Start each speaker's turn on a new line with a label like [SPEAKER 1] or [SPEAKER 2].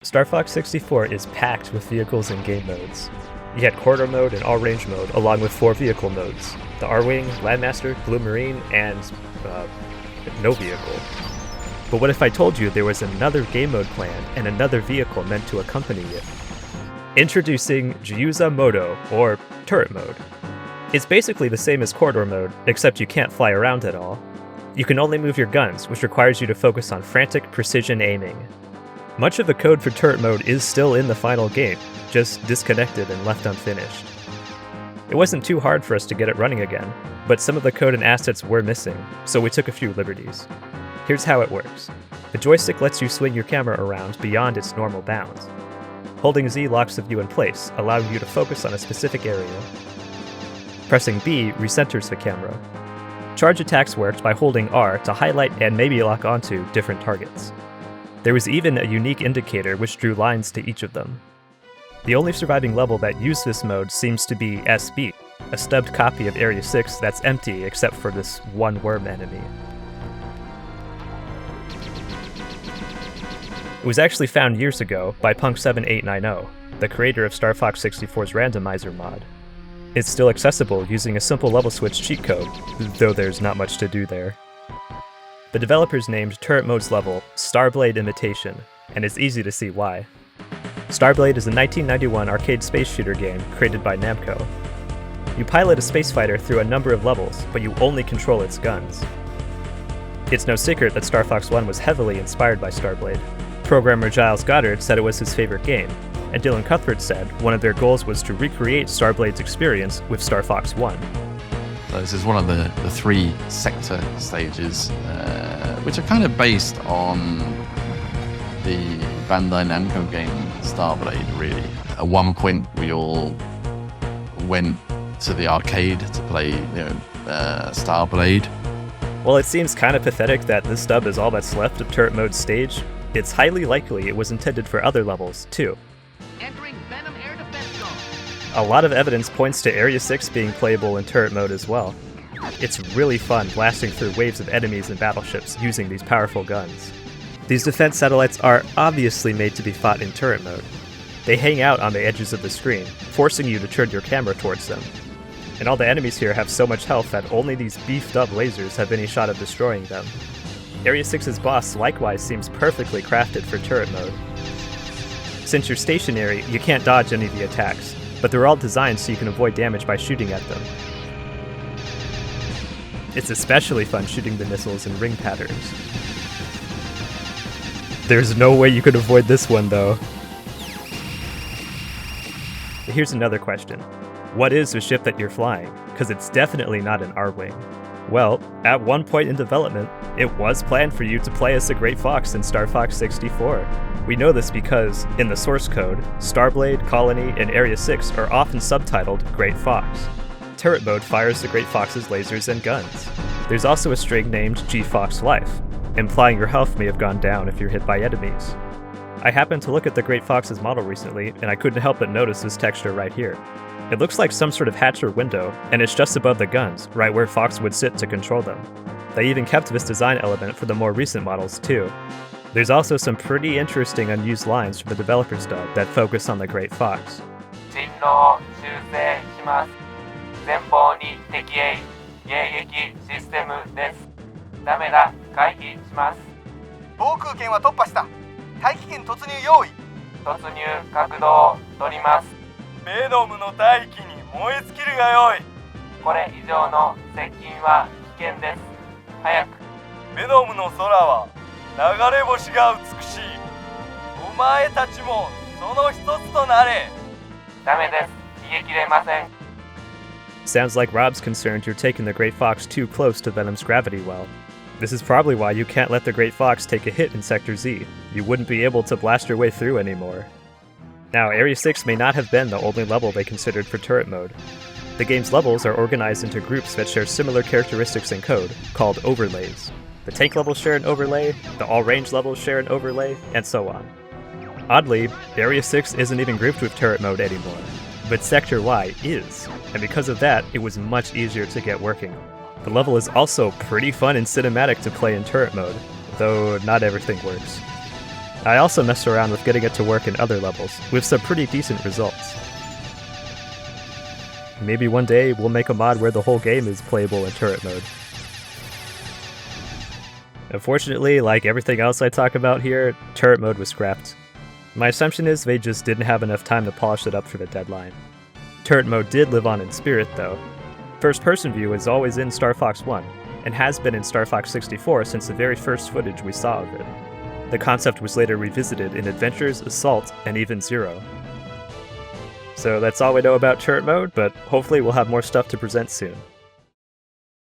[SPEAKER 1] Star Fox 64 is packed with vehicles and game modes. You had corridor mode and all-range mode, along with 4 vehicle modes: the R-Wing, Landmaster, Blue Marine, and no vehicle. But what if I told you there was another game mode planned and another vehicle meant to accompany it? Introducing Gyuza Modo, or Turret Mode. It's basically the same as corridor mode, except you can't fly around at all. You can only move your guns, which requires you to focus on frantic precision aiming. Much of the code for turret mode is still in the final game, just disconnected and left unfinished. It wasn't too hard for us to get it running again, but some of the code and assets were missing, so we took a few liberties. Here's how it works. The joystick lets you swing your camera around beyond its normal bounds. Holding Z locks the view in place, allowing you to focus on a specific area. Pressing B recenters the camera. Charge attacks worked by holding R to highlight and maybe lock onto different targets. There was even a unique indicator which drew lines to each of them. The only surviving level that used this mode seems to be SB, a stubbed copy of Area 6 that's empty except for this one worm enemy. It was actually found years ago by Punk7890, the creator of Star Fox 64's randomizer mod. It's still accessible using a simple level switch cheat code, though there's not much to do there. The developers named Turret Mode's level Starblade Imitation, and it's easy to see why. Starblade is a 1991 arcade space shooter game created by Namco. You pilot a space fighter through a number of levels, but you only control its guns. It's no secret that Star Fox 1 was heavily inspired by Starblade. Programmer Giles Goddard said it was his favorite game, and Dylan Cuthbert said one of their goals was to recreate Starblade's experience with Star Fox 1.
[SPEAKER 2] This is one of the 3 sector stages, which are kind of based on the Bandai Namco game Starblade, really. At one point, we all went to the arcade to play Starblade.
[SPEAKER 1] While it seems kind of pathetic that this stub is all that's left of Turret Mode's stage, it's highly likely it was intended for other levels, too.
[SPEAKER 3] Entering Venom Air Defense Zone.
[SPEAKER 1] A lot of evidence points to Area 6 being playable in turret mode as well. It's really fun blasting through waves of enemies and battleships using these powerful guns. These defense satellites are obviously made to be fought in turret mode. They hang out on the edges of the screen, forcing you to turn your camera towards them. And all the enemies here have so much health that only these beefed up lasers have any shot of destroying them. Area 6's boss likewise seems perfectly crafted for turret mode. Since you're stationary, you can't dodge any of the attacks, but they're all designed so you can avoid damage by shooting at them. It's especially fun shooting the missiles in ring patterns. There's no way you could avoid this one, though. Here's another question. What is the ship that you're flying? Because it's definitely not an R-Wing. Well, at one point in development, it was planned for you to play as the Great Fox in Star Fox 64. We know this because, in the source code, Starblade, Colony, and Area 6 are often subtitled Great Fox. Turret mode fires the Great Fox's lasers and guns. There's also a string named G-Fox Life, implying your health may have gone down if you're hit by enemies. I happened to look at the Great Fox's model recently, and I couldn't help but notice this texture right here. It looks like some sort of hatch or window, and it's just above the guns, right where Fox would sit to control them. They even kept this design element for the more recent models too. There's also some pretty interesting unused lines from the developer's dub that focus on the Great Fox.
[SPEAKER 3] 進路修正します。前方に敵兵迎撃システムです。ダメだ、回避します。
[SPEAKER 4] 防空圏は突破した。大気圏突入用意。
[SPEAKER 3] 突入角度を取ります。
[SPEAKER 4] ベノムの大気に燃え尽きるがよい。
[SPEAKER 3] これ以上の接近は危険です。早く。
[SPEAKER 4] ベノムの空は流れ星が美しい。お前たちもその一つとなれ。
[SPEAKER 3] ダメです。逃げ切れません。
[SPEAKER 1] Sounds like Rob's concerned you're taking the Great Fox too close to Venom's gravity well. This is probably why you can't let the Great Fox take a hit in Sector Z. You wouldn't be able to blast your way through anymore. Now, Area 6 may not have been the only level they considered for turret mode. The game's levels are organized into groups that share similar characteristics in code, called overlays. The tank levels share an overlay, the all-range levels share an overlay, and so on. Oddly, Area 6 isn't even grouped with turret mode anymore, but Sector Y is, and because of that, it was much easier to get working. The level is also pretty fun and cinematic to play in turret mode, though not everything works. I also messed around with getting it to work in other levels, with some pretty decent results. Maybe one day we'll make a mod where the whole game is playable in turret mode. Unfortunately, like everything else I talk about here, turret mode was scrapped. My assumption is they just didn't have enough time to polish it up for the deadline. Turret mode did live on in spirit though. First person view is always in Star Fox 1, and has been in Star Fox 64 since the very first footage we saw of it. The concept was later revisited in Adventures, Assault, and even Zero. So that's all we know about turret mode, but hopefully we'll have more stuff to present soon.